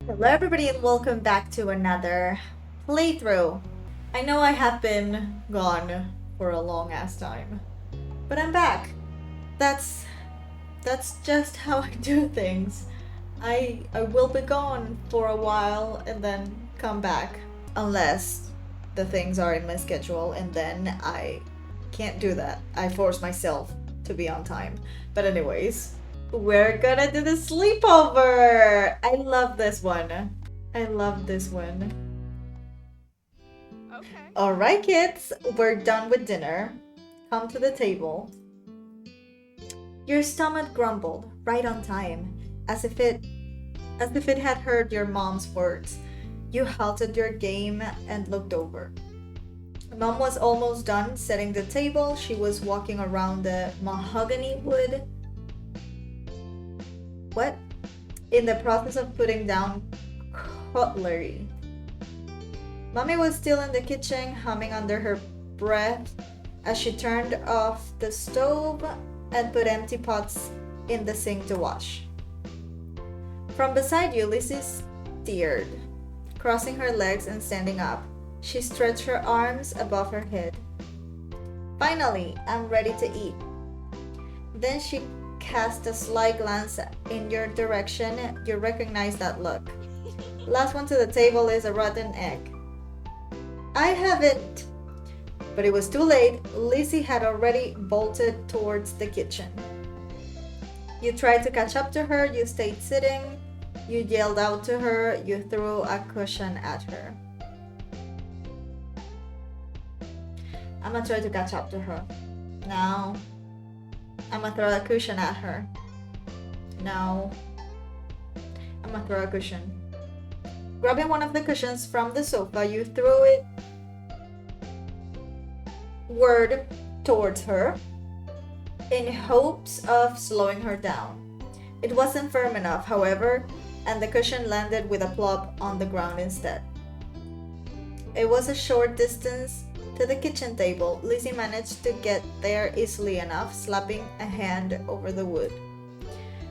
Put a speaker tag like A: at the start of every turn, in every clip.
A: Hello everybody and welcome back to another playthrough. I know I have been gone for a long ass time, but I'm back. That's that's just how I do things. I will be gone for a while and then come back unless the things are in my schedule and then I can't do that. I force myself to be on time. But anyways, we're gonna do the sleepover. I love this one. I love this one.
B: Okay.
A: Alright, kids, we're done with dinner. Come to the table. Your stomach grumbled right on time, as if it had heard your mom's words. You halted your game and looked over. Mom was almost done setting the table. She was walking around the mahogany wood. What? In the process of putting down cutlery. Mommy was still in the kitchen, humming under her breath as she turned off the stove and put empty pots in the sink to wash. From beside you, Lizzie steered, crossing her legs and standing up. She stretched her arms above her head. Finally, I'm ready to eat. Then she cast a sly glance in your direction. You recognize that look. Last one to the table is a rotten egg. I haven't. But it was too late. Lizzie had already bolted towards the kitchen. You tried to catch up to her. You stayed sitting. You yelled out to her. You threw a cushion at her. I'm gonna try to catch up to her. No. I'm gonna throw a cushion at her. No. I'm gonna throw a cushion. Grabbing one of the cushions from the sofa, you threw it word towards her in hopes of slowing her down. It wasn't firm enough, however, and the cushion landed with a plop on the ground instead. It was a short distance to the kitchen table. Lizzie managed to get there easily enough, slapping a hand over the wood.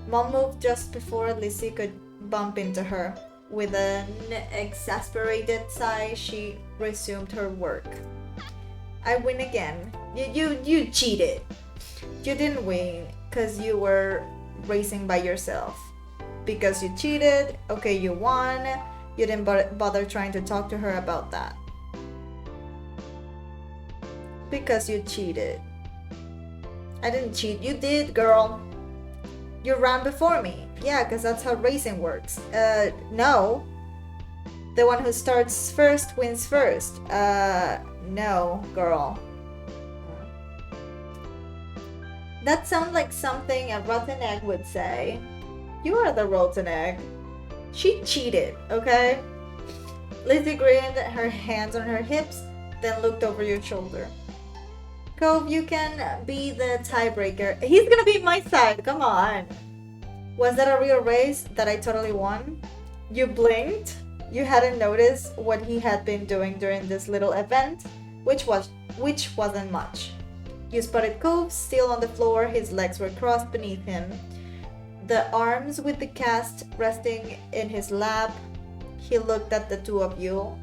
A: Mom moved just before Lizzie could bump into her. With an exasperated sigh, she resumed her work. I win again. You cheated. You didn't win because you were racing by yourself. Because you cheated, okay, you won. You didn't bother trying to talk to her about that. Because you cheated. I didn't cheat. You did, girl. You ran before me. Yeah, because that's how racing works. No. The one who starts first wins first. No, girl. That sounds like something a rotten egg would say. You are the rotten egg. She cheated, okay? Lizzie grinned, her hands on her hips, then looked over your shoulder. Cove, you can be the tiebreaker. He's gonna be my side, come on. Was that a real race that I totally won? You blinked. You hadn't noticed what he had been doing during this little event, which wasn't much. You spotted Cove still on the floor, his legs were crossed beneath him, the arms with the cast resting in his lap. He looked at the two of you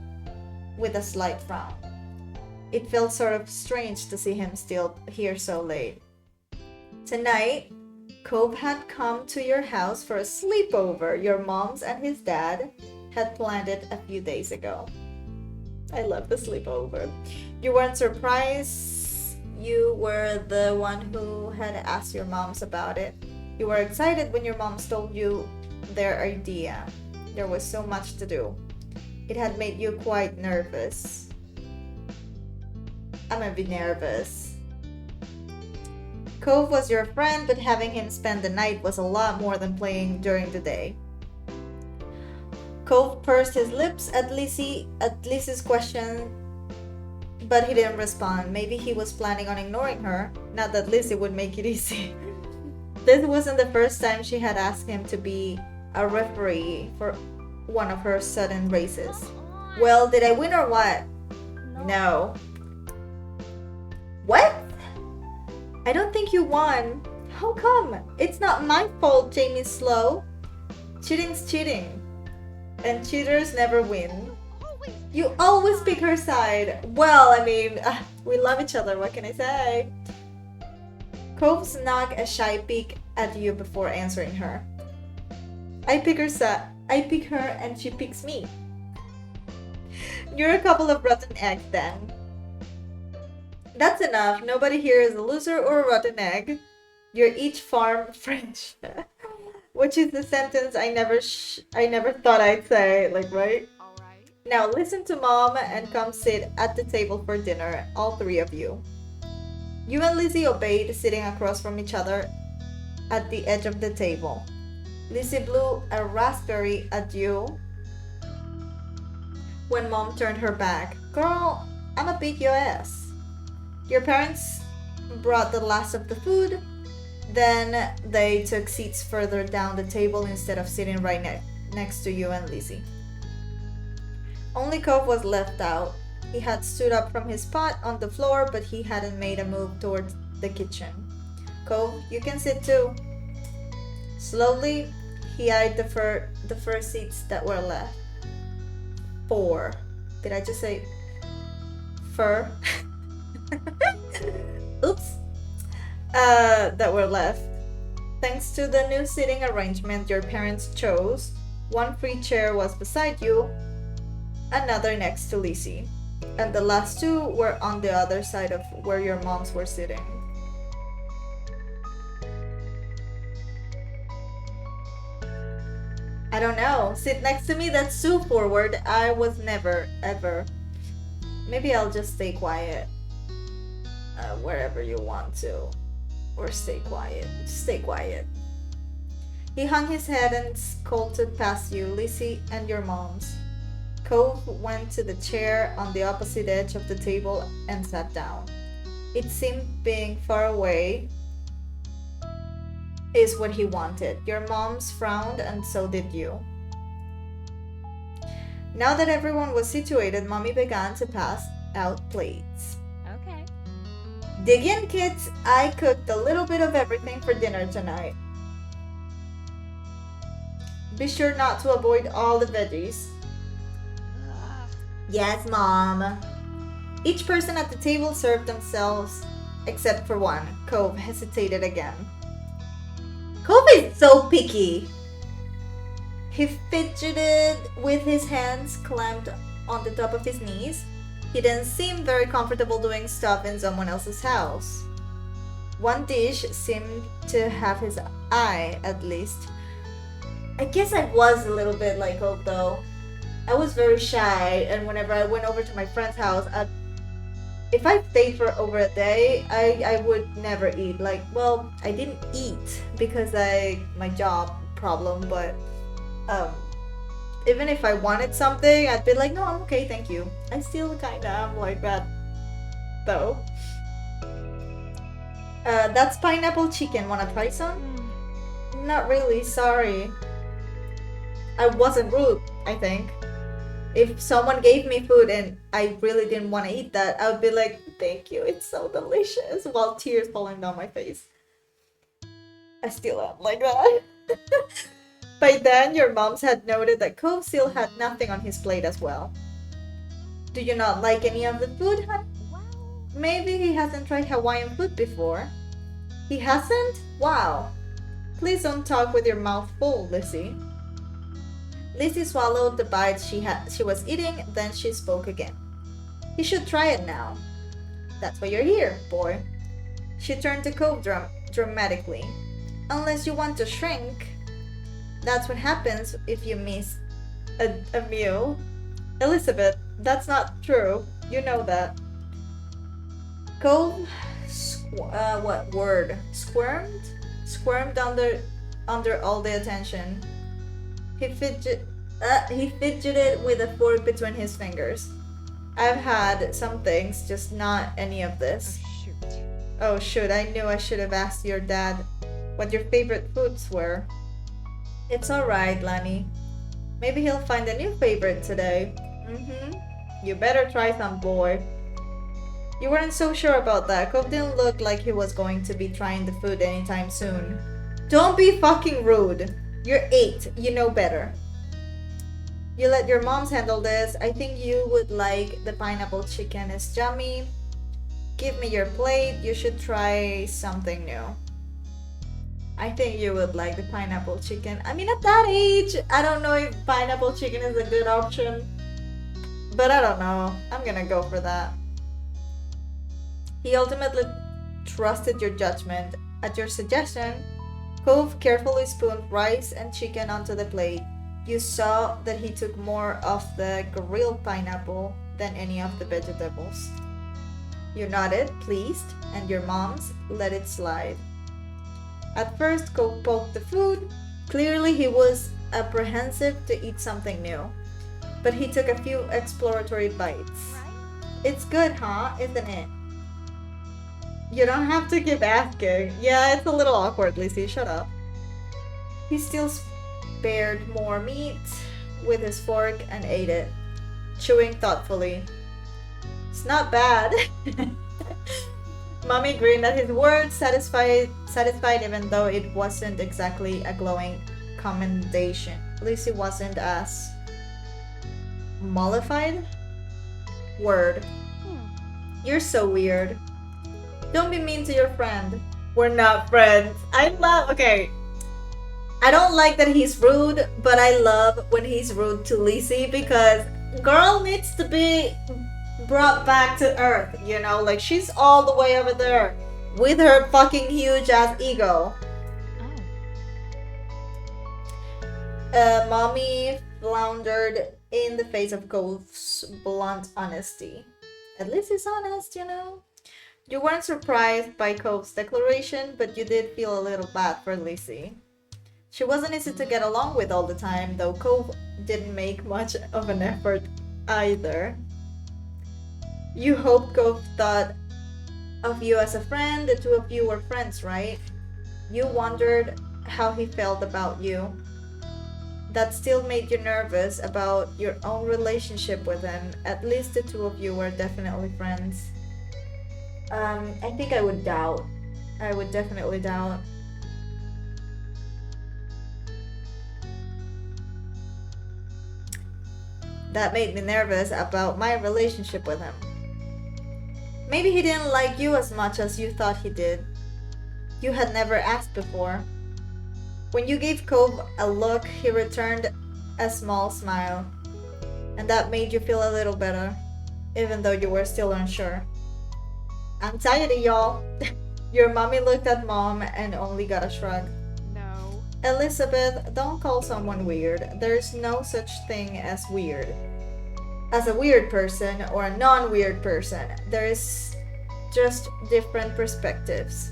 A: with a slight frown. It felt sort of strange to see him still here so late. Tonight, Cove had come to your house for a sleepover. Your mom's and his dad had planned it a few days ago. I love the sleepover. You weren't surprised. You were the one who had asked your moms about it. You were excited when your moms told you their idea. There was so much to do. It had made you quite nervous. I'm a bit nervous. Cove was your friend, but having him spend the night was a lot more than playing during the day. Cove pursed his lips at Lizzie's question, but he didn't respond. Maybe he was planning on ignoring her, not that Lizzie would make it easy. This wasn't the first time she had asked him to be a referee for one of her sudden races. Well, did I win or what? No. What? I don't think you won. How come? It's not my fault Jamie's slow. Cheating's cheating. And cheaters never win. You always pick her side. Well, I mean, we love each other, what can I say? Cove snuck a shy peek at you before answering her. I pick her and she picks me. You're a couple of rotten eggs then. That's enough. Nobody here is a loser or a rotten egg. You're each farm fresh. Which is the sentence I never thought I'd say, like, right? Now listen to mom and come sit at the table for dinner, all three of you. You and Lizzie obeyed, sitting across from each other at the edge of the table. Lizzie blew a raspberry at you when mom turned her back. Girl, I'ma beat your ass. Your parents brought the last of the food. Then they took seats further down the table instead of sitting right next to you and Lizzie. Only Cove was left out. He had stood up from his spot on the floor, but he hadn't made a move towards the kitchen. Cove, you can sit too. Slowly, he eyed the first seats that were left. 4. Did I just say fur? Oops. That were left. Thanks to the new seating arrangement your parents chose, one free chair was beside you, another next to Lizzie, and the last 2 were on the other side of where your moms were sitting. I don't know. Sit next to me, that's too forward. I was never, ever. Maybe I'll just stay quiet. Wherever you want to. Or stay quiet. Stay quiet. He hung his head and scolted past you, Lizzie, and your moms. Cove went to the chair on the opposite edge of the table and sat down. It seemed being far away is what he wanted. Your moms frowned and so did you. Now that everyone was situated, Mommy began to pass out plates.
B: Okay.
A: Dig in, kids. I cooked a little bit of everything for dinner tonight. Be sure not to avoid all the veggies. Yes, Mom. Each person at the table served themselves, except for one. Cove hesitated again. Cove is so picky. He fidgeted with his hands clamped on the top of his knees. He didn't seem very comfortable doing stuff in someone else's house. One dish seemed to have his eye, at least. I guess I was a little bit like Cove, though. I was very shy, and whenever I went over to my friend's house, if I stayed for over a day, I would never eat. Like, well, I didn't eat because my job problem, but even if I wanted something, I'd be like, no, I'm okay, thank you. I still kinda am like that, though. That's pineapple chicken. Wanna try some? Not really, sorry. I wasn't rude, I think. If someone gave me food and I really didn't want to eat that, I would be like, thank you, it's so delicious, while tears falling down my face. I still am like that. By then, your moms had noted that Cove still had nothing on his plate as well. Do you not like any of the food, honey? Maybe he hasn't tried Hawaiian food before. He hasn't? Wow. Please don't talk with your mouth full, Lizzie. Lizzie swallowed the bite she was eating, then she spoke again. You should try it now. That's why you're here, boy. She turned to Cove dramatically. Unless you want to shrink. That's what happens if you miss a meal. Elizabeth, that's not true. You know that. Cove, Squirmed under all the attention. He fidgeted with a fork between his fingers. I've had some things, just not any of this. Oh shoot, I knew I should have asked your dad what your favorite foods were. It's alright, Lani. Maybe he'll find a new favorite today. You better try some, boy. You weren't so sure about that. Cove didn't look like he was going to be trying the food anytime soon. Don't be fucking rude. You're 8. You know better. You let your moms handle this. I think you would like the pineapple chicken. It's yummy. Give me your plate. You should try something new. I think you would like the pineapple chicken. I mean, at that age, I don't know if pineapple chicken is a good option. But I don't know. I'm gonna go for that. He ultimately trusted your judgment. At your suggestion, Cove carefully spooned rice and chicken onto the plate. You saw that he took more of the grilled pineapple than any of the vegetables. You nodded, pleased, and your moms let it slide. At first, Cove poked the food. Clearly, he was apprehensive to eat something new. But he took a few exploratory bites. It's good, huh? Isn't it? You don't have to keep asking. Yeah, it's a little awkward, Lizzie. Shut up. He still spared more meat with his fork and ate it, chewing thoughtfully. It's not bad. Mommy grinned at his words, satisfied even though it wasn't exactly a glowing commendation. Lizzie wasn't as mollified? Word. You're so weird. Don't be mean to your friend. We're not friends. Okay. I don't like that he's rude, but I love when he's rude to Lizzie because girl needs to be brought back to earth, you know? Like, she's all the way over there with her fucking huge ass ego. Mommy floundered in the face of Cove's blunt honesty. At least he's honest, you know? You weren't surprised by Cove's declaration, but you did feel a little bad for Lizzie. She wasn't easy to get along with all the time, though Cove didn't make much of an effort either. You hoped Cove thought of you as a friend. The two of you were friends, right? You wondered how he felt about you. That still made you nervous about your own relationship with him. At least the two of you were definitely friends. I think I would doubt. I would definitely doubt. That made me nervous about my relationship with him. Maybe he didn't like you as much as you thought he did. You had never asked before. When you gave Cove a look, he returned a small smile. And that made you feel a little better, even though you were still unsure. I'm tired of y'all. Your mommy looked at Mom and only got a shrug.
B: No.
A: Elizabeth, don't call someone weird. There's no such thing as weird. As a weird person or a non-weird person, there is just different perspectives.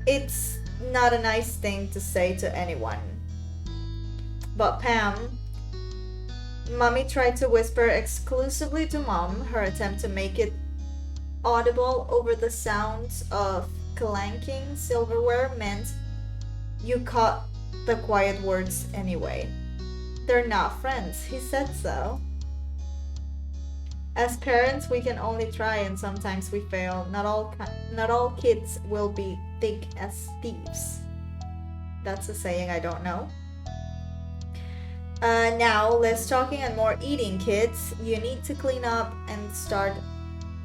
A: It's not a nice thing to say to anyone. But Pam, Mommy tried to whisper exclusively to Mom, her attempt to make it audible over the sounds of clanking silverware meant you caught the quiet words anyway. They're not friends, he said so. As parents, we can only try and sometimes we fail. Not all kids will be thick as thieves. That's a saying I don't know. Now, less talking and more eating, kids. You need to clean up and start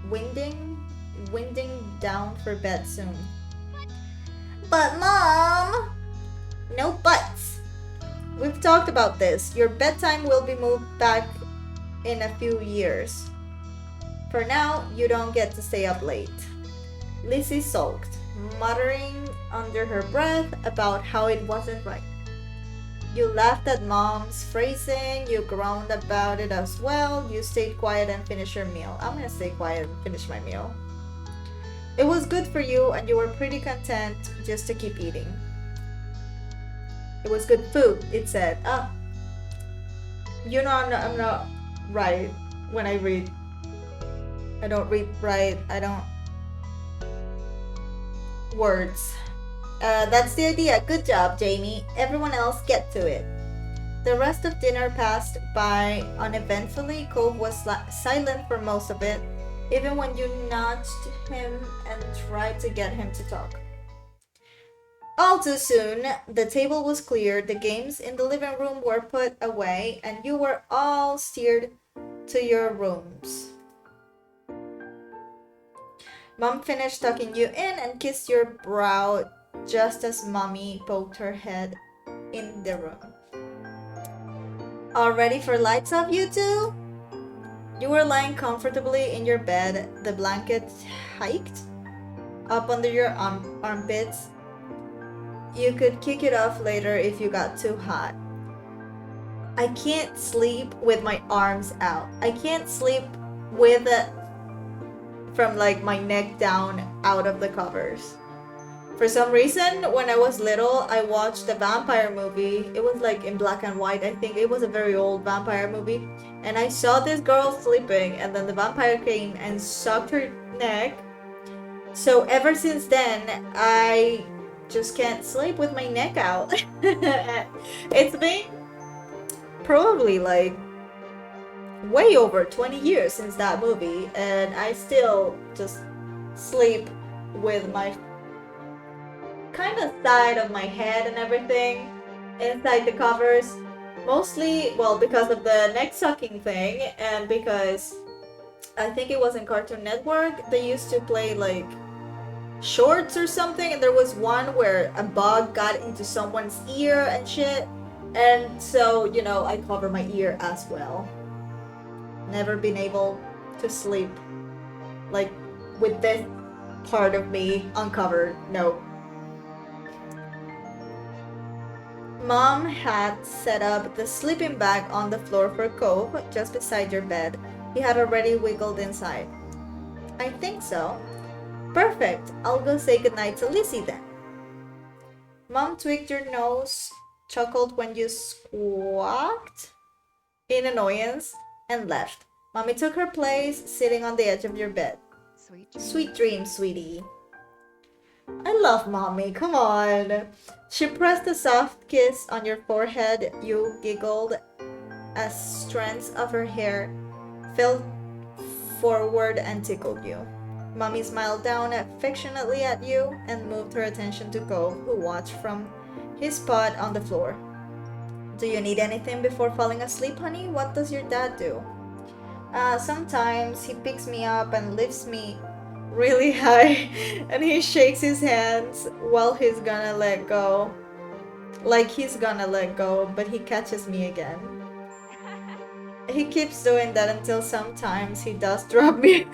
A: winding down for bed soon. But Mom! No buts. We've talked about this. Your bedtime will be moved back in a few years. For now, you don't get to stay up late. Lizzie sulked, muttering under her breath about how it wasn't right. You laughed at Mom's phrasing, you groaned about it as well, you stayed quiet and finished your meal. I'm gonna stay quiet and finish my meal. It was good for you and you were pretty content just to keep eating. It was good food, it said. You know I'm not right when I read. I don't read right. I don't... Words. That's the idea. Good job, Jamie. Everyone else get to it. The rest of dinner passed by uneventfully. Cove was silent for most of it, even when you nudged him and tried to get him to talk. All too soon, the table was cleared, the games in the living room were put away, and you were all steered to your rooms. Mom finished tucking you in and kissed your brow just as Mommy poked her head in the room. All ready for lights off, you two? You were lying comfortably in your bed, the blanket hiked up under your armpits. You could kick it off later if you got too hot. I can't sleep with my arms out. I can't sleep with from like my neck down out of the covers. For some reason, when I was little, I watched a vampire movie. It was like in black and white. I think it was a very old vampire movie. And I saw this girl sleeping, and then the vampire came and sucked her neck. So ever since then, I just can't sleep with my neck out. It's been probably like way over 20 years since that movie, and I still just sleep with my kind of side of my head and everything inside the covers. Mostly, well, because of the neck sucking thing, and because I think it was in Cartoon Network, they used to play like shorts or something, and there was one where a bug got into someone's ear and shit. And so, you know, I cover my ear as well. Never been able to sleep like with this part of me uncovered. No. Mom had set up the sleeping bag on the floor for Cove just beside your bed. He had already wiggled inside. I think so. Perfect. I'll go say goodnight to Lizzie then. Mom tweaked your nose, chuckled when you squawked in annoyance, and left. Mommy took her place, sitting on the edge of your bed. Sweet dreams, sweetie. I love Mommy, come on. She pressed a soft kiss on your forehead. You giggled as strands of her hair fell forward and tickled you. Mommy smiled down affectionately at you and moved her attention to Cove, who watched from his spot on the floor. Do you need anything before falling asleep, honey? What does your dad do? Sometimes he picks me up and lifts me really high and he shakes his hands while he's gonna let go. Like he's gonna let go, but he catches me again. He keeps doing that until sometimes he does drop me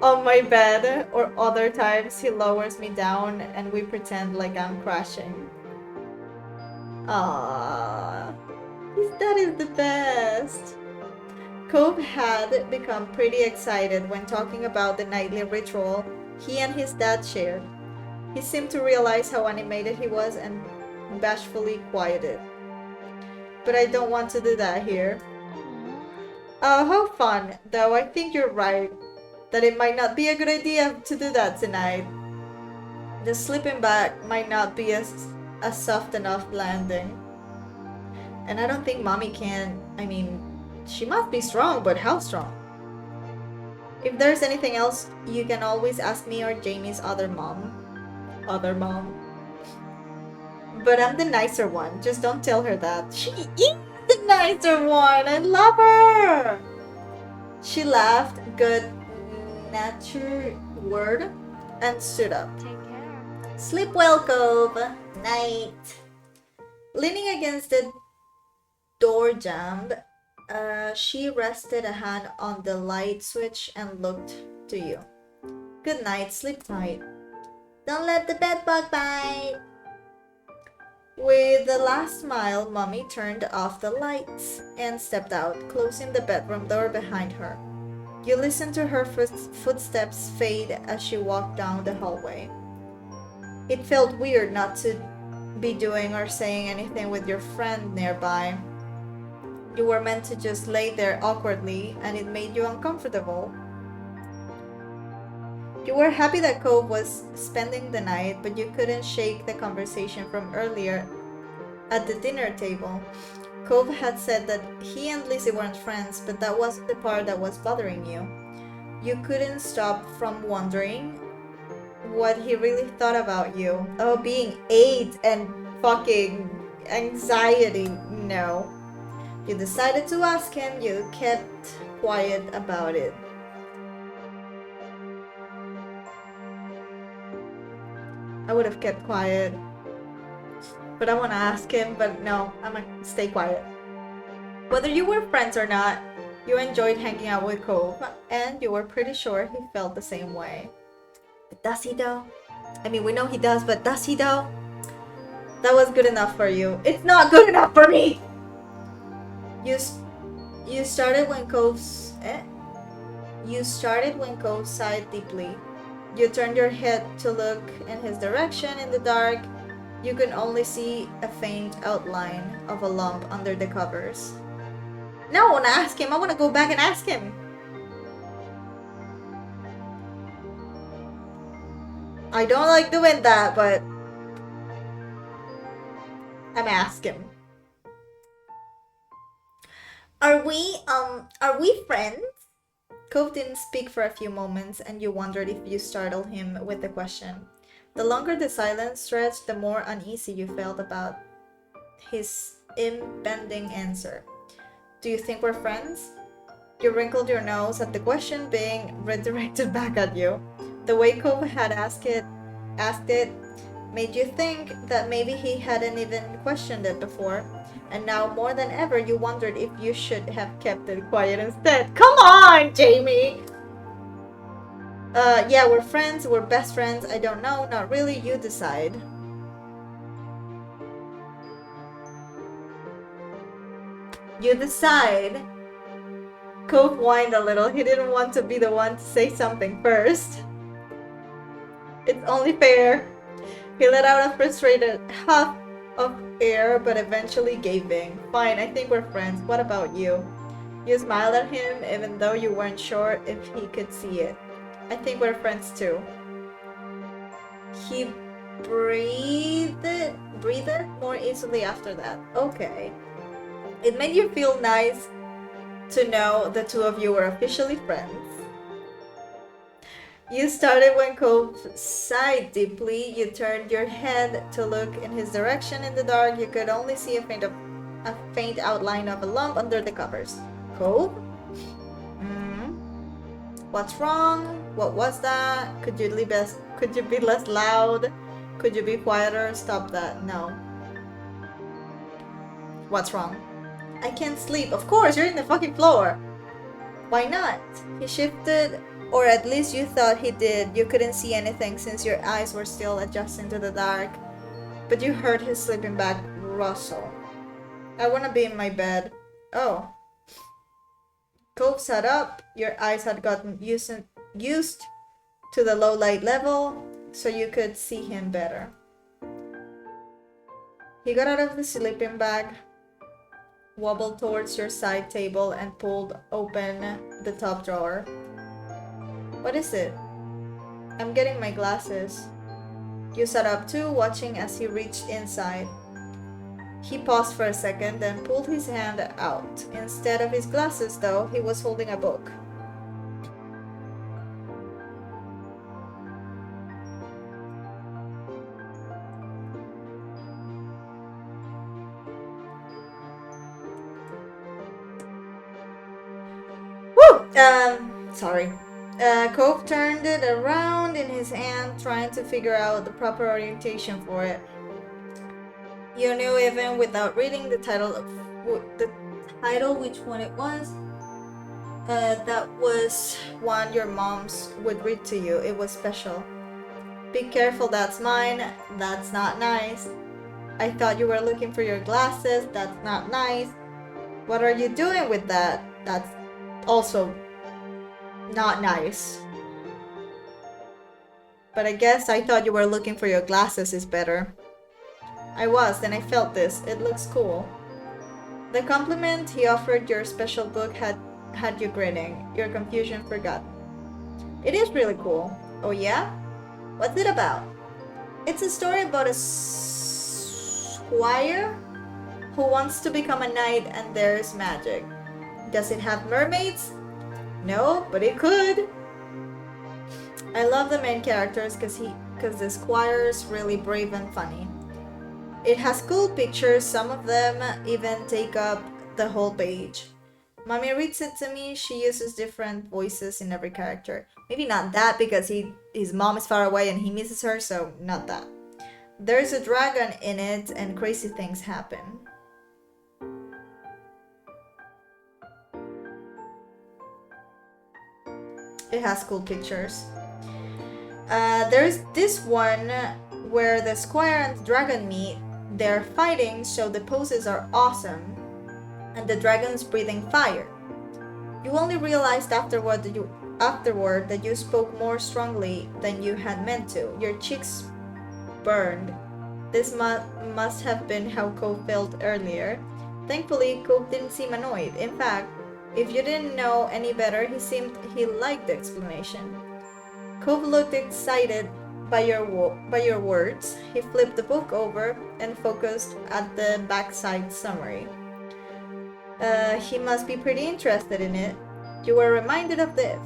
A: on my bed, or other times he lowers me down and we pretend like I'm crashing. Aww, his dad is the best. Cove had become pretty excited when talking about the nightly ritual he and his dad shared. He seemed to realize how animated he was and bashfully quieted. But I don't want to do that here. Oh, how fun, though I think you're right, that it might not be a good idea to do that tonight. The sleeping bag might not be a soft enough landing. And I don't think Mommy can, she must be strong, but how strong? If there's anything else, you can always ask me or Jamie's other mom. Other mom. But I'm the nicer one, just don't tell her that. She is the nicer one, I love her! She laughed, good-natured word, and stood up.
B: Take care.
A: Sleep well, Cove. Night. Leaning against the door jamb, she rested a hand on the light switch and looked to you. Good night, sleep tight. Don't let the bed bug bite. With the last smile, Mommy turned off the lights and stepped out, closing the bedroom door behind her. You listened to her footsteps fade as she walked down the hallway. It felt weird not to be doing or saying anything with your friend nearby. You were meant to just lay there awkwardly, and it made you uncomfortable. You were happy that Cove was spending the night, but you couldn't shake the conversation from earlier at the dinner table. Cove had said that he and Lizzie weren't friends, but that wasn't the part that was bothering you. You couldn't stop from wondering what he really thought about you. Oh, being AIDS and fucking anxiety. No. You decided to ask him, you kept quiet about it. I would have kept quiet. But I want to ask him, but no, I'm gonna stay quiet. Whether you were friends or not, you enjoyed hanging out with Cove, and you were pretty sure he felt the same way. But does he though? I mean, we know he does, but does he though? That was good enough for you. It's not good enough for me! You started when Cove's... You started when Cove sighed deeply. You turned your head to look in his direction in the dark. You could only see a faint outline of a lump under the covers. Now I want to ask him. I want to go back and ask him. I don't like doing that, but I'm gonna ask him. Are we friends? Cove didn't speak for a few moments, and you wondered if you startled him with the question. The longer the silence stretched, the more uneasy you felt about his impending answer. Do you think we're friends? You wrinkled your nose at the question being redirected back at you. The way Cove had asked it made you think that maybe he hadn't even questioned it before. And now more than ever you wondered if you should have kept it quiet instead. Come on, Jamie! Yeah, we're friends, we're best friends, I don't know, not really, you decide. You decide. Cove whined a little, he didn't want to be the one to say something first. It's only fair. He let out a frustrated huff of air, but eventually gave in. Fine, I think we're friends. What about you? You smiled at him, even though you weren't sure if he could see it. I think we're friends too. He breathed more easily after that. Okay. It made you feel nice to know the two of you were officially friends. You started when Cove sighed deeply. You turned your head to look in his direction in the dark. You could only see a faint outline of a lump under the covers. Cove? What's wrong? What was that? Could you be less loud? Could you be quieter? Stop that. No. What's wrong? I can't sleep. Of course, you're in the fucking floor. Why not? He shifted, or at least you thought he did. You couldn't see anything since your eyes were still adjusting to the dark. But you heard his sleeping bag rustle. I want to be in my bed. Oh. Cove sat up. Your eyes had gotten used to the low light level, so you could see him better. He got out of the sleeping bag, wobbled towards your side table, and pulled open the top drawer. What is it? I'm getting my glasses. You sat up too, watching as he reached inside. He paused for a second, then pulled his hand out. Instead of his glasses, though, he was holding a book. Sorry. Cove turned it around in his hand, trying to figure out the proper orientation for it. You knew even without reading the title which one it was. That was one your moms would read to you. It was special. Be careful, that's mine. That's not nice. I thought you were looking for your glasses. That's not nice. What are you doing with that? That's also not nice. But I guess I thought you were looking for your glasses is better. I was, and I felt this. It looks cool. The compliment he offered your special book had you grinning, your confusion forgotten. It is really cool. Oh yeah? What's it about? It's a story about a squire who wants to become a knight, and there's magic. Does it have mermaids? No, but it could. I love the main characters because because the squire's really brave and funny. It has cool pictures, some of them even take up the whole page. Mommy reads it to me, she uses different voices in every character. Maybe not that because his mom is far away and he misses her, so not that. There's a dragon in it and crazy things happen. It has cool pictures. There's this one where the squire and the dragon meet. They're fighting, so the poses are awesome. And the dragon's breathing fire. You only realized afterward that you spoke more strongly than you had meant to. Your cheeks burned. This must have been how Cove felt earlier. Thankfully, Cove didn't seem annoyed. In fact, if you didn't know any better, he liked the explanation. Cove looked excited by your words. He flipped the book over and focused at the backside summary. He must be pretty interested in it. You were reminded of the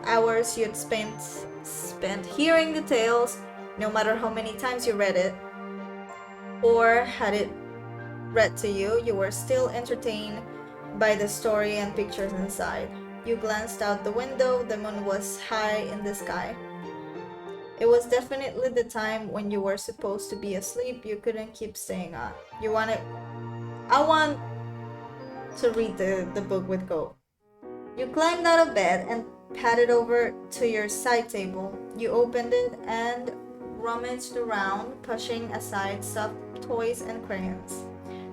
A: hours you'd spent hearing the tales, no matter how many times you read it, or had it read to you, you were still entertained by the story and pictures inside. You glanced out the window, the moon was high in the sky. It was definitely the time when you were supposed to be asleep, you couldn't keep staying up. I want to read the book with Go. You climbed out of bed and padded over to your side table. You opened it and rummaged around, pushing aside stuffed toys and crayons.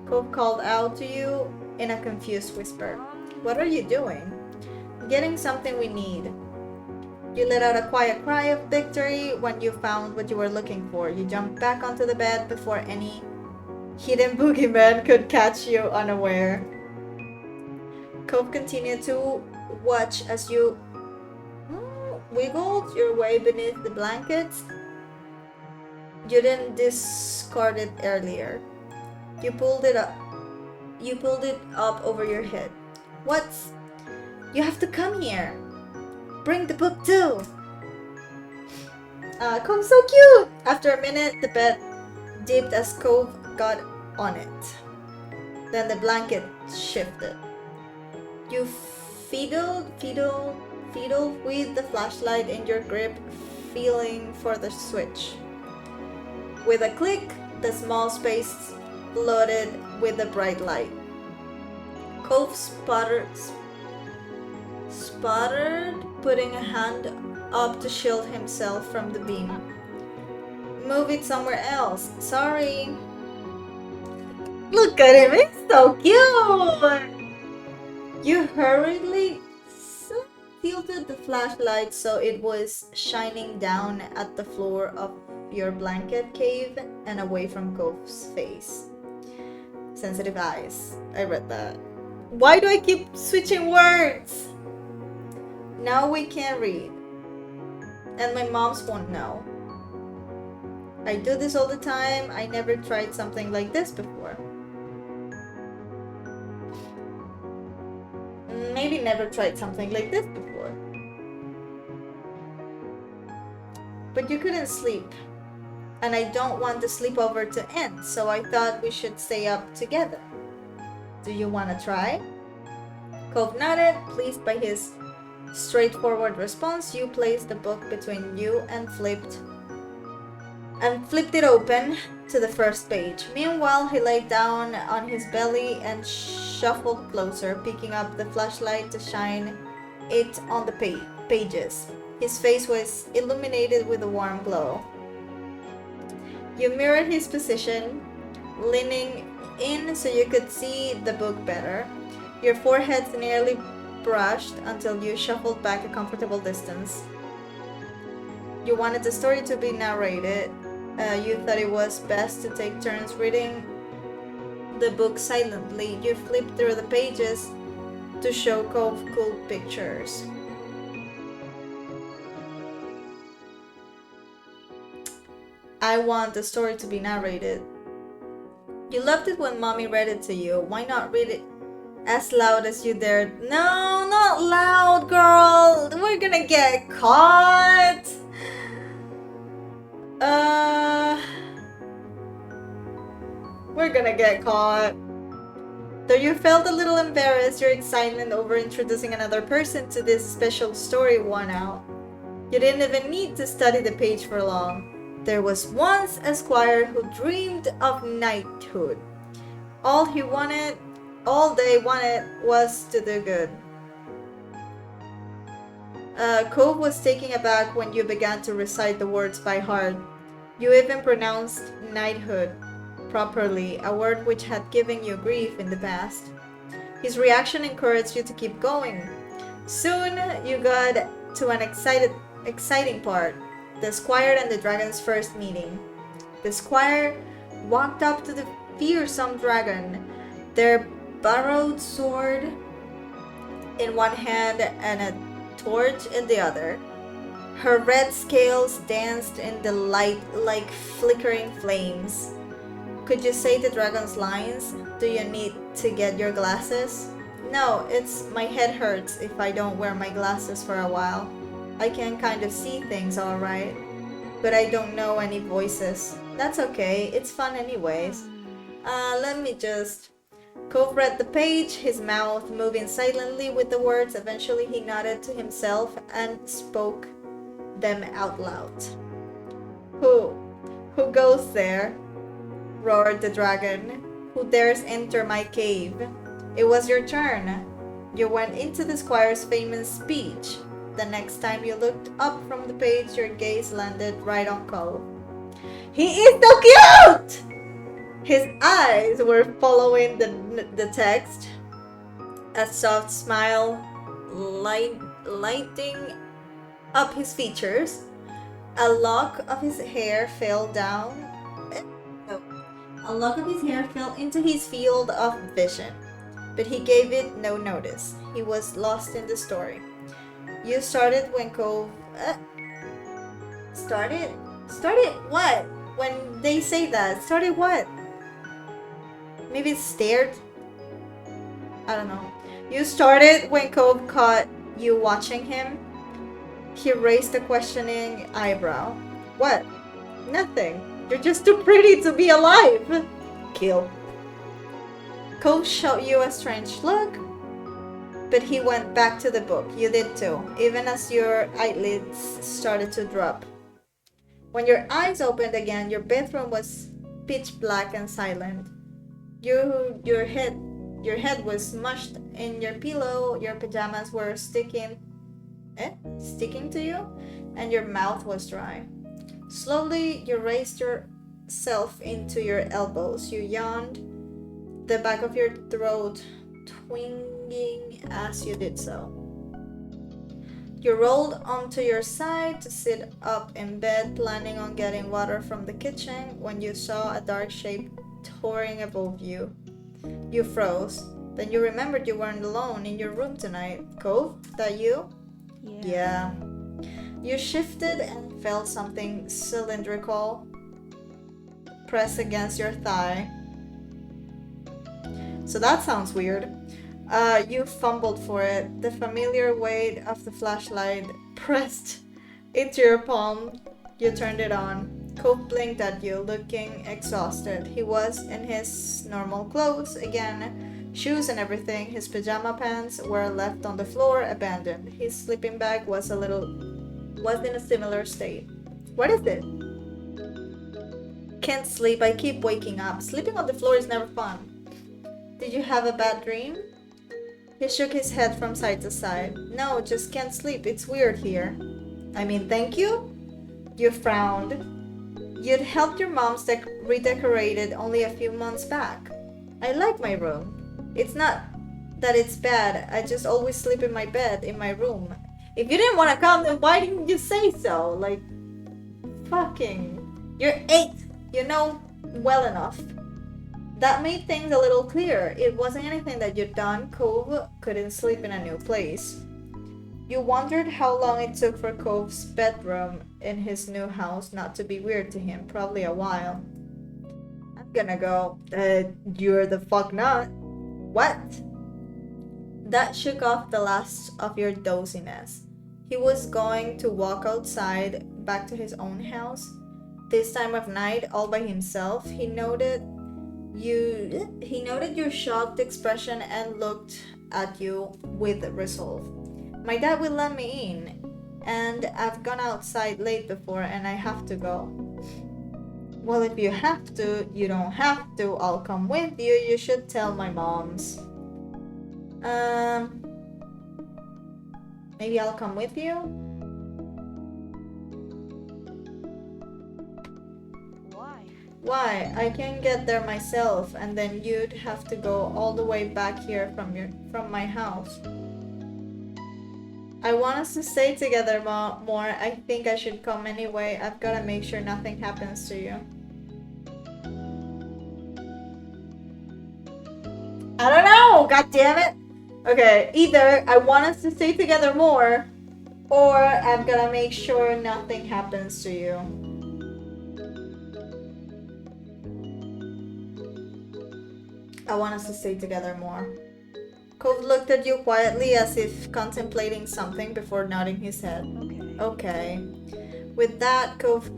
A: Cove called out to you in a confused whisper. What are you doing? Getting something we need. You let out a quiet cry of victory when you found what you were looking for. You jumped back onto the bed before any hidden boogeyman could catch you unaware. Cove continued to watch as you wiggled your way beneath the blankets. You didn't discard it earlier. You pulled it up. You pulled it up over your head. What? You have to come here. Bring the book too. Cove's so cute. After a minute, the bed dipped as Cove got on it. Then the blanket shifted. You fiddled with the flashlight in your grip, feeling for the switch. With a click, the small space flooded with the bright light. Cove sputtered, putting a hand up to shield himself from the beam. Move it somewhere else. Sorry. Look at him, he's so cute! You hurriedly tilted the flashlight so it was shining down at the floor of your blanket cave and away from Cove's face. Sensitive eyes. I read that. Why do I keep switching words? Now we can't read. And my moms won't know. I do this all the time. I never tried something like this before. Maybe never tried something like this before. But you couldn't sleep. And I don't want the sleepover to end, so I thought we should stay up together. Do you want to try? Cove nodded, pleased by his straightforward response. You placed the book between you and flipped it open to the first page. Meanwhile, he lay down on his belly and shuffled closer, picking up the flashlight to shine it on the pages. His face was illuminated with a warm glow. You mirrored his position, leaning in so you could see the book better. Your foreheads nearly brushed until you shuffled back a comfortable distance. You wanted the story to be narrated. You thought it was best to take turns reading the book silently. You flipped through the pages to show Cove cool pictures. I want the story to be narrated. You loved it when mommy read it to you. Why not read it as loud as you dared? No, not loud, girl. We're gonna get caught. Uh, we're gonna get caught. Though you felt a little embarrassed, your excitement over introducing another person to this special story won out. You didn't even need to study the page for long. There was once a squire who dreamed of knighthood. All they wanted was to do good. Cove was taken aback when you began to recite the words by heart. You even pronounced knighthood properly, a word which had given you grief in the past. His reaction encouraged you to keep going. Soon you got to an exciting part, the squire and the dragon's first meeting. The squire walked up to the fearsome dragon, their borrowed sword in one hand and a torch in the other. Her red scales danced in the light like flickering flames. Could you say the dragon's lines? Do you need to get your glasses? No, it's my head hurts if I don't wear my glasses for a while. I can kind of see things alright, but I don't know any voices. That's okay, it's fun anyways. Let me just... Cove read the page, his mouth moving silently with the words. Eventually he nodded to himself and spoke them out loud. Who goes there? Roared the dragon. Who dares enter my cave? It was your turn. You went into the squire's famous speech. The next time you looked up from the page, your gaze landed right on Cove. He is so cute! His eyes were following the text, a soft smile lighting up his features. A lock of his hair fell down. A lock of his hair fell into his field of vision, but he gave it no notice. He was lost in the story. You started when Cove... Started? Started what? When they say that. Started what? Maybe stared? I don't know. You started when Cove caught you watching him. He raised a questioning eyebrow. What? Nothing. You're just too pretty to be alive. Kill. Cove showed you a strange look, but he went back to the book. You did too, even as your eyelids started to drop. When your eyes opened again, your bedroom was pitch black and silent. Your head was mushed in your pillow, your pajamas were sticking to you, and your mouth was dry. Slowly, you raised yourself into your elbows. You yawned, the back of your throat twinging as you did so. You rolled onto your side to sit up in bed, planning on getting water from the kitchen, when you saw a dark shape towering above you. You froze. Then you remembered you weren't alone in your room tonight. Cove, that you? Yeah. You shifted and felt something cylindrical press against your thigh. So that sounds weird. You fumbled for it. The familiar weight of the flashlight pressed into your palm. You turned it on. Cove blinked at you, looking exhausted. He was in his normal clothes again, shoes and everything. His pajama pants were left on the floor, abandoned. His sleeping bag was in a similar state. What is it? Can't sleep. I keep waking up. Sleeping on the floor is never fun. Did you have a bad dream? He shook his head from side to side. No, just can't sleep. It's weird here. I mean, thank you? You frowned. You'd helped your mom redecorate it only a few months back. I like my room. It's not that it's bad. I just always sleep in my bed, in my room. If you didn't want to come, then why didn't you say so? Like, fucking... You're 8. You know well enough. That made things a little clearer. It wasn't anything that you'd done. Cove couldn't sleep in a new place. You wondered how long it took for Cove's bedroom in his new house not to be weird to him. Probably a while. I'm gonna go. You're the fuck not. What? That shook off the last of your doziness. He was going to walk outside back to his own house. This time of night, all by himself, he noted your shocked expression and looked at you with resolve. My dad will let me in, and I've gone outside late before and I have to go. Well, if you have to, you don't have to. I'll come with you. You should tell my moms. Maybe I'll come with you? Why? I can get there myself, and then you'd have to go all the way back here from my house. I want us to stay together more. I think I should come anyway. I've got to make sure nothing happens to you. I don't know! God damn it! Okay, either I want us to stay together more, or I've got to make sure nothing happens to you. I want us to stay together more. Cove looked at you quietly as if contemplating something before nodding his head. Okay. With that, Cove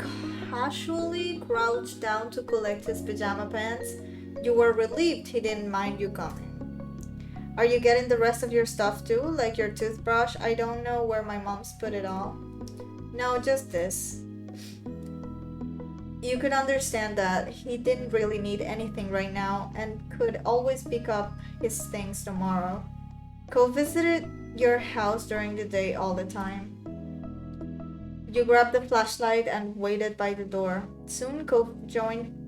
A: casually crouched down to collect his pajama pants. You were relieved he didn't mind you coming. Are you getting the rest of your stuff too? Like your toothbrush? I don't know where my mom's put it all. No, just this. You could understand that he didn't really need anything right now and could always pick up his things tomorrow. Cove visited your house during the day all the time. You grabbed the flashlight and waited by the door. Soon Cove joined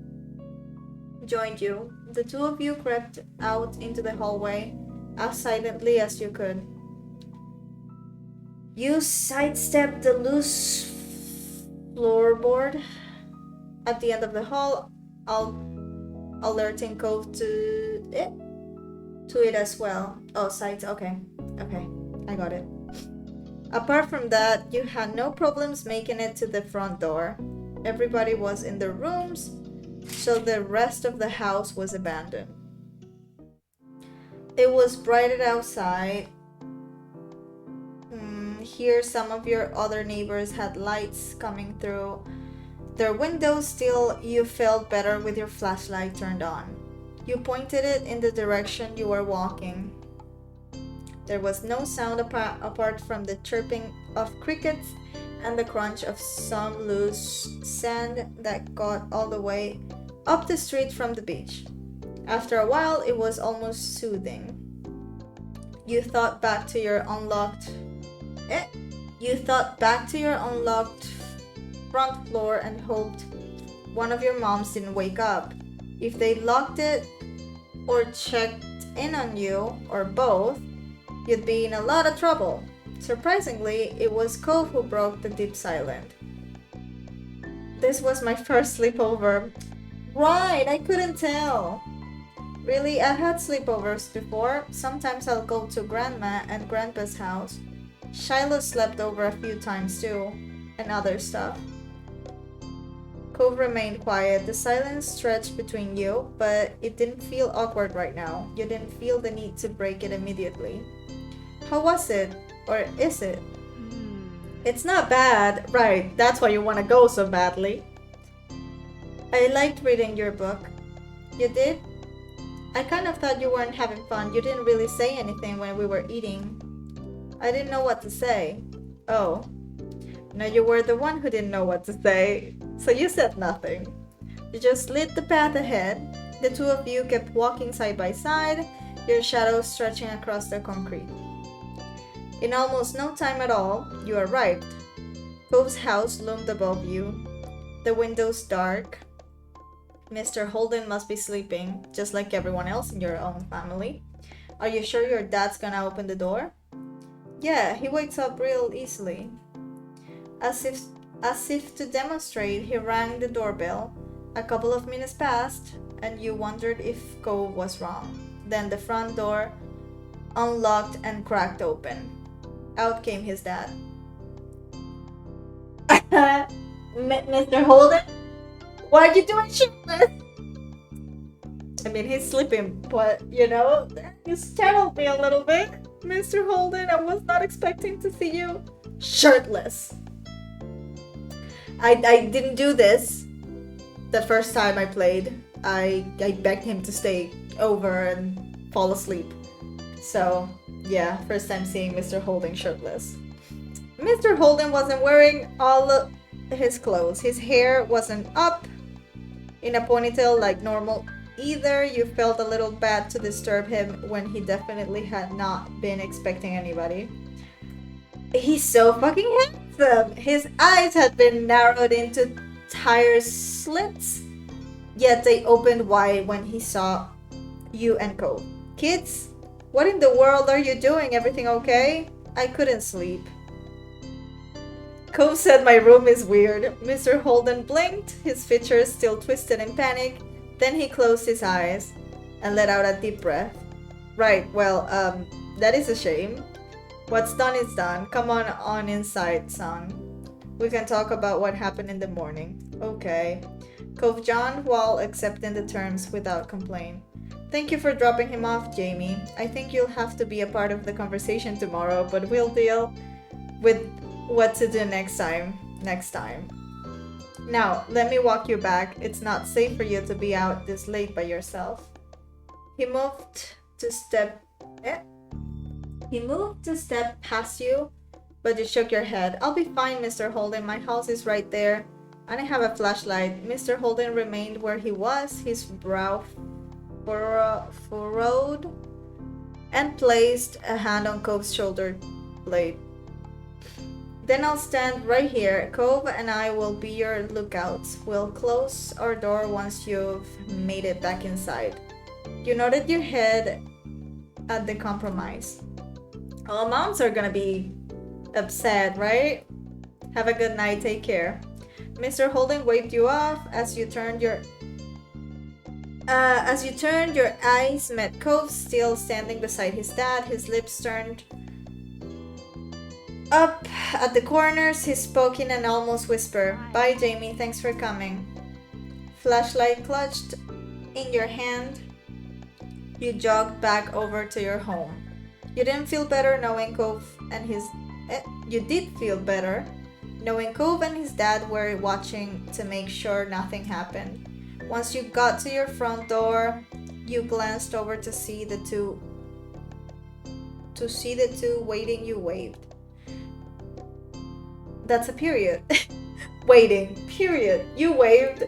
A: you. The two of you crept out into the hallway as silently as you could. You sidestepped the loose floorboard at the end of the hall, alerting Cove to it as well. Oh, sides. Okay, I got it. Apart from that, you had no problems making it to the front door. Everybody was in their rooms, so the rest of the house was abandoned. It was brighter outside. Here, some of your other neighbors had lights coming through their windows. Still, you felt better with your flashlight turned on. You pointed it in the direction you were walking. There was no sound apart from the chirping of crickets and the crunch of some loose sand that got all the way up the street from the beach. After a while, it was almost soothing. You thought back to your unlocked front floor and hoped one of your moms didn't wake up. If they locked it or checked in on you, or both, you'd be in a lot of trouble. Surprisingly, it was Cove who broke the deep silence. This was my first sleepover. Right, I couldn't tell. Really, I've had sleepovers before. Sometimes I'll go to Grandma and Grandpa's house. Shiloh slept over a few times too, and other stuff. Cove remained quiet. The silence stretched between you, but it didn't feel awkward right now. You didn't feel the need to break it immediately. How was it? Or is it? It's not bad. Right, that's why you want to go so badly. I liked reading your book. You did? I kind of thought you weren't having fun. You didn't really say anything when we were eating. I didn't know what to say. Oh. No, you were the one who didn't know what to say. So you said nothing. You just lit the path ahead. The two of you kept walking side by side, your shadows stretching across the concrete. In almost no time at all, you arrived. Cove's house loomed above you. The windows dark. Mr. Holden must be sleeping, just like everyone else in your own family. Are you sure your dad's gonna open the door? Yeah, he wakes up real easily. As if to demonstrate, he rang the doorbell. A couple of minutes passed, and you wondered if Cove was wrong. Then the front door unlocked and cracked open. Out came his dad. Mr. Holden? Why are you doing shirtless? I mean, he's sleeping, but, you startled me a little bit. Mr. Holden, I was not expecting to see you shirtless. I didn't do this. The first time I played, I begged him to stay over and fall asleep. So, yeah, first time seeing Mr. Holden shirtless. Mr. Holden wasn't wearing all his clothes. His hair wasn't up in a ponytail like normal either. You felt a little bad to disturb him when he definitely had not been expecting anybody. He's so fucking handsome! His eyes had been narrowed into tire slits, yet they opened wide when he saw you and Cole. Kids, what in the world are you doing? Everything okay? I couldn't sleep. Cove said my room is weird. Mr. Holden blinked, his features still twisted in panic. Then he closed his eyes and let out a deep breath. Right, well, that is a shame. What's done is done. Come on inside, son. We can talk about what happened in the morning. Okay. Cove John while accepting the terms without complaint. Thank you for dropping him off, Jamie. I think you'll have to be a part of the conversation tomorrow, but we'll deal with what to do next time. Now, let me walk you back. It's not safe for you to be out this late by yourself. He moved to step past you, but you shook your head. I'll be fine, Mr. Holden. My house is right there, and I have a flashlight. Mr. Holden remained where he was, his brow furrowed, and placed a hand on Cove's shoulder blade. Then I'll stand right here. Cove and I will be your lookouts. We'll close our door once you've made it back inside. You nodded your head at the compromise. All moms are gonna be upset, right? Have a good night. Take care. Mr. Holden waved you off as you turned your eyes met Cove, still standing beside his dad, his lips turned up at the corners. He spoke in an almost whisper. Bye, Jamie. Thanks for coming. Flashlight clutched in your hand. You jogged back over to your home. You didn't feel better knowing Cove and his... you did feel better knowing Cove and his dad were watching to make sure nothing happened. Once you got to your front door, you glanced over to see the two waiting. You waved. That's a period. Waiting. Period. You waved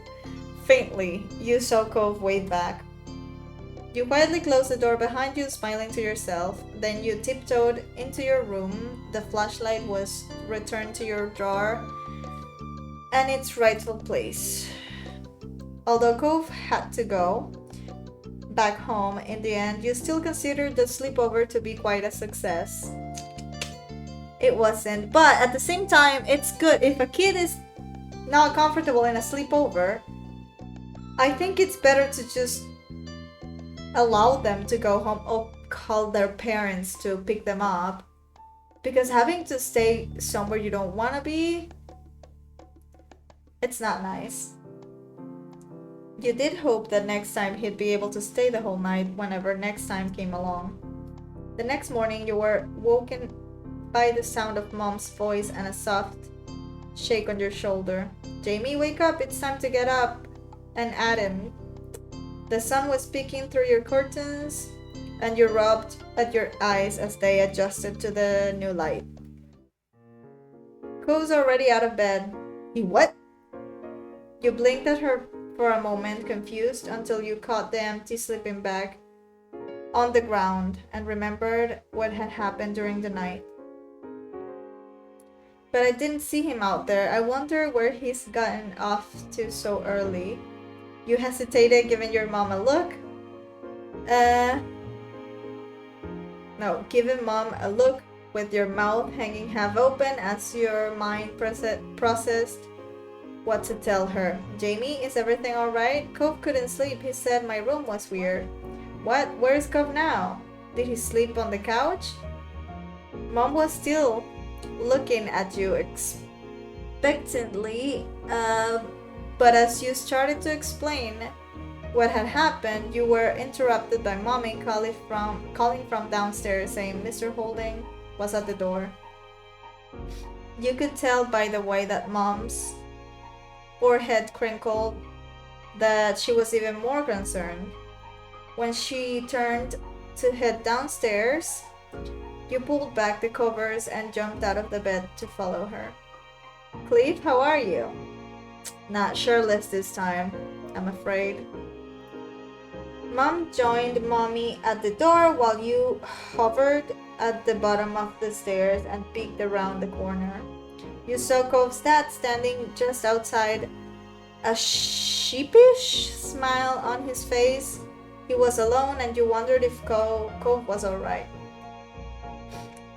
A: faintly. You saw Cove wave back. You quietly closed the door behind you, smiling to yourself. Then you tiptoed into your room. The flashlight was returned to your drawer and its rightful place. Although Cove had to go back home in the end, you still considered the sleepover to be quite a success. It wasn't, but at the same time, it's good. If a kid is not comfortable in a sleepover, I think it's better to just allow them to go home or call their parents to pick them up. Because having to stay somewhere you don't want to be, it's not nice. You did hope that next time he'd be able to stay the whole night whenever next time came along. The next morning, you were woken by the sound of Mom's voice and a soft shake on your shoulder. Jamie, wake up, it's time to get up and at him. The sun was peeking through your curtains and you rubbed at your eyes as they adjusted to the new light. Cove's already out of bed. He what? You blinked at her for a moment, confused, until you caught the empty sleeping bag on the ground and remembered what had happened during the night. But I didn't see him out there. I wonder where he's gotten off to so early. You hesitated, giving your mom a look. Giving mom a look with your mouth hanging half open as your mind processed what to tell her. Jamie, is everything alright? Cove couldn't sleep. He said my room was weird. What? Where is Cove now? Did he sleep on the couch? Mom was still looking at you expectantly, but as you started to explain what had happened, you were interrupted by Mommy calling from downstairs, saying Mr. Holding was at the door. You could tell by the way that Mom's forehead crinkled that she was even more concerned. When she turned to head downstairs, you pulled back the covers and jumped out of the bed to follow her. Cleve, how are you? Not shirtless this time, I'm afraid. Mom joined Mommy at the door while you hovered at the bottom of the stairs and peeked around the corner. You saw Cove's dad standing just outside, a sheepish smile on his face. He was alone and you wondered if Cove was alright.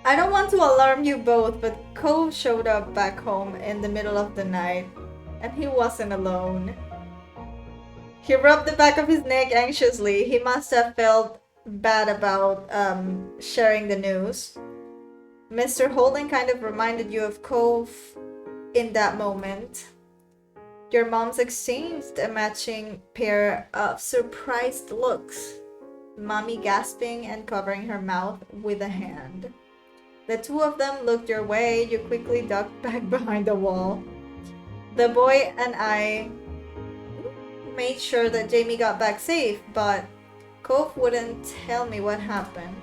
A: I don't want to alarm you both, but Cove showed up back home in the middle of the night, and he wasn't alone. He rubbed the back of his neck anxiously. He must have felt bad about sharing the news. Mr. Holden kind of reminded you of Cove in that moment. Your moms exchanged a matching pair of surprised looks, Mommy gasping and covering her mouth with a hand. The two of them looked your way. You quickly ducked back behind the wall. The boy and I made sure that Jamie got back safe, but Cove wouldn't tell me what happened.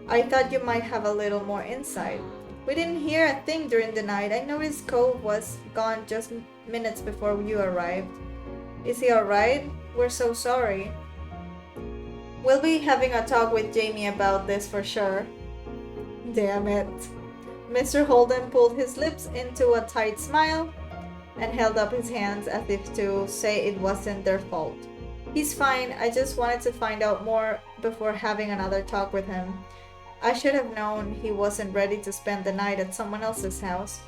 A: I thought you might have a little more insight. We didn't hear a thing during the night. I noticed Cove was gone just minutes before you arrived. Is he alright? We're so sorry. We'll be having a talk with Jamie about this for sure. Damn it. Mr. Holden pulled his lips into a tight smile and held up his hands as if to say it wasn't their fault. He's fine. I just wanted to find out more before having another talk with him. I should have known he wasn't ready to spend the night at someone else's house.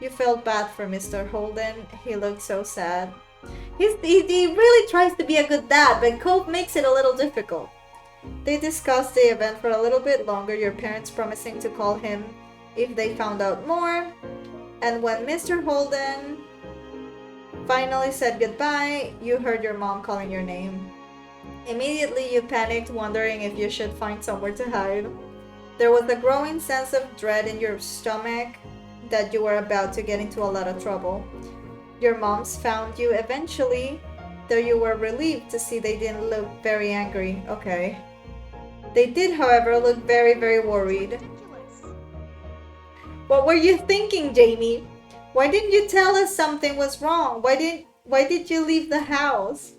A: You felt bad for Mr. Holden. He looked so sad. He really tries to be a good dad, but Cove makes it a little difficult. They discussed the event for a little bit longer, your parents promising to call him if they found out more. And when Mr. Holden finally said goodbye, you heard your mom calling your name. Immediately you panicked, wondering if you should find somewhere to hide. There was a growing sense of dread in your stomach that you were about to get into a lot of trouble. Your moms found you eventually, though you were relieved to see they didn't look very angry. Okay. They did, however, look very, very worried. What were you thinking, Jamie? Why didn't you tell us something was wrong? Why did you leave the house?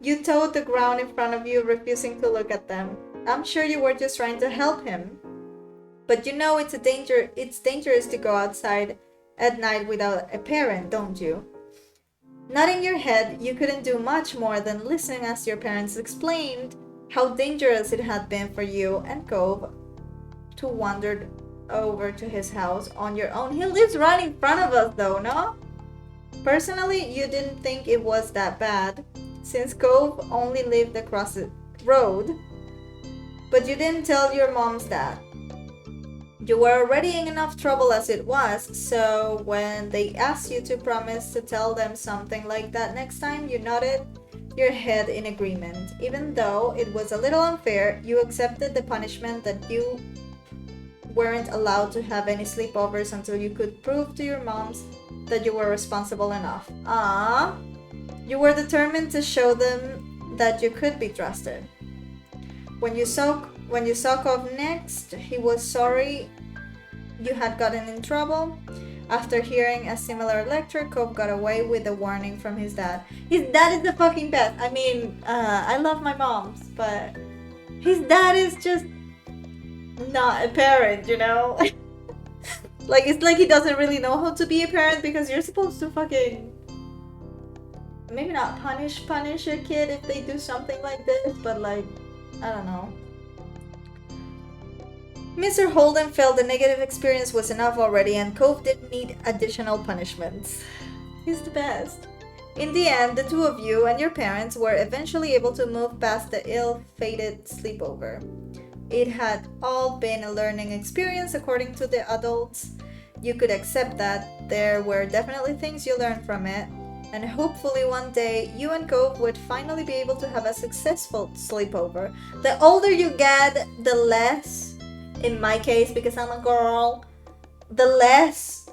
A: You toed the ground in front of you, refusing to look at them. I'm sure you were just trying to help him. But you know it's dangerous to go outside at night without a parent, don't you? Nodding your head, you couldn't do much more than listen as your parents explained how dangerous it had been for you and Cove to wander over to his house on your own. He lives right in front of us though, no? Personally, you didn't think it was that bad, since Cove only lived across the road, but you didn't tell your moms that. You were already in enough trouble as it was, so when they asked you to promise to tell them something like that next time, you nodded your head in agreement. Even though it was a little unfair, you accepted the punishment that you weren't allowed to have any sleepovers until you could prove to your moms that you were responsible enough. You were determined to show them that you could be trusted. When you saw Cove next, he was sorry you had gotten in trouble. After hearing a similar lecture, Cove got away with a warning from his dad. His dad is the fucking best. I mean, I love my moms, but his dad is just not a parent, you know? Like, it's like he doesn't really know how to be a parent, because you're supposed to fucking maybe not punish your kid if they do something like this, but like, I don't know. Mr. Holden felt the negative experience was enough already and Cove didn't need additional punishments. He's the best. In the end, the two of you and your parents were eventually able to move past the ill-fated sleepover. It had all been a learning experience according to the adults. You could accept that there were definitely things you learned from it, and hopefully one day you and Cove would finally be able to have a successful sleepover. The older you get, the less, in my case because I'm a girl, the less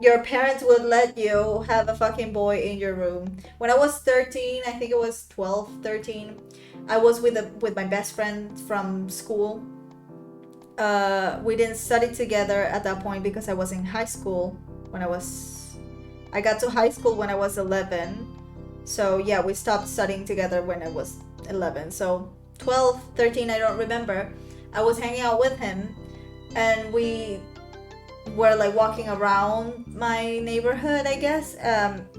A: your parents would let you have a fucking boy in your room. When I was 13, I think it was 12, 13, I was with my best friend from school. We didn't study together at that point because I was in high school when I got to high school when I was 11. So yeah, we stopped studying together when I was 11. So 12, 13, I don't remember. I was hanging out with him and we were like walking around my neighborhood, I guess.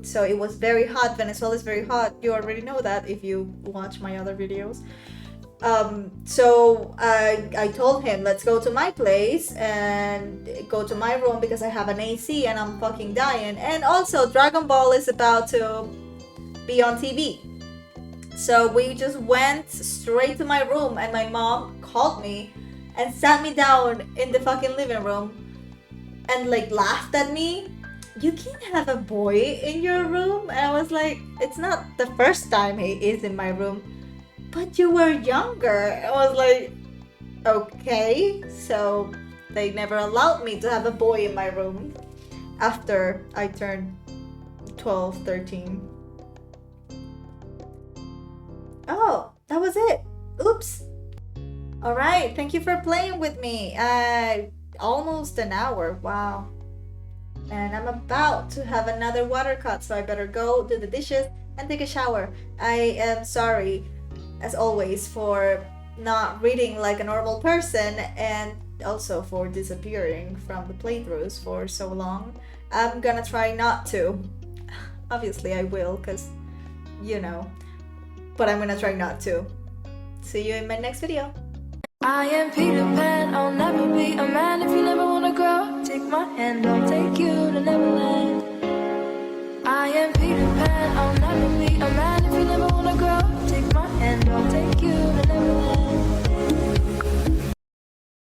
A: So it was very hot. Venezuela is very hot. You already know that if you watch my other videos. So I told him, let's go to my place and go to my room because I have an AC and I'm fucking dying. And also, Dragon Ball is about to be on TV. So we just went straight to my room and my mom called me and sat me down in the fucking living room and like laughed at me. You can't have a boy in your room. And I was like, it's not the first time he is in my room. But you were younger. I was like, okay. So they never allowed me to have a boy in my room after I turned 12, 13. Oh, that was it. Oops. All right. Thank you for playing with me. Almost an hour. Wow. And I'm about to have another water cut, so I better go do the dishes and take a shower. I am sorry, as always, for not reading like a normal person and also for disappearing from the playthroughs for so long. I'm gonna try not to. Obviously I will, because, you know, but I'm gonna try not to. See you in my next video.
B: I am Peter Pan, I'll never be a man if you never wanna grow. Take my hand, I'll take you to Neverland. I am Peter Pan, I'll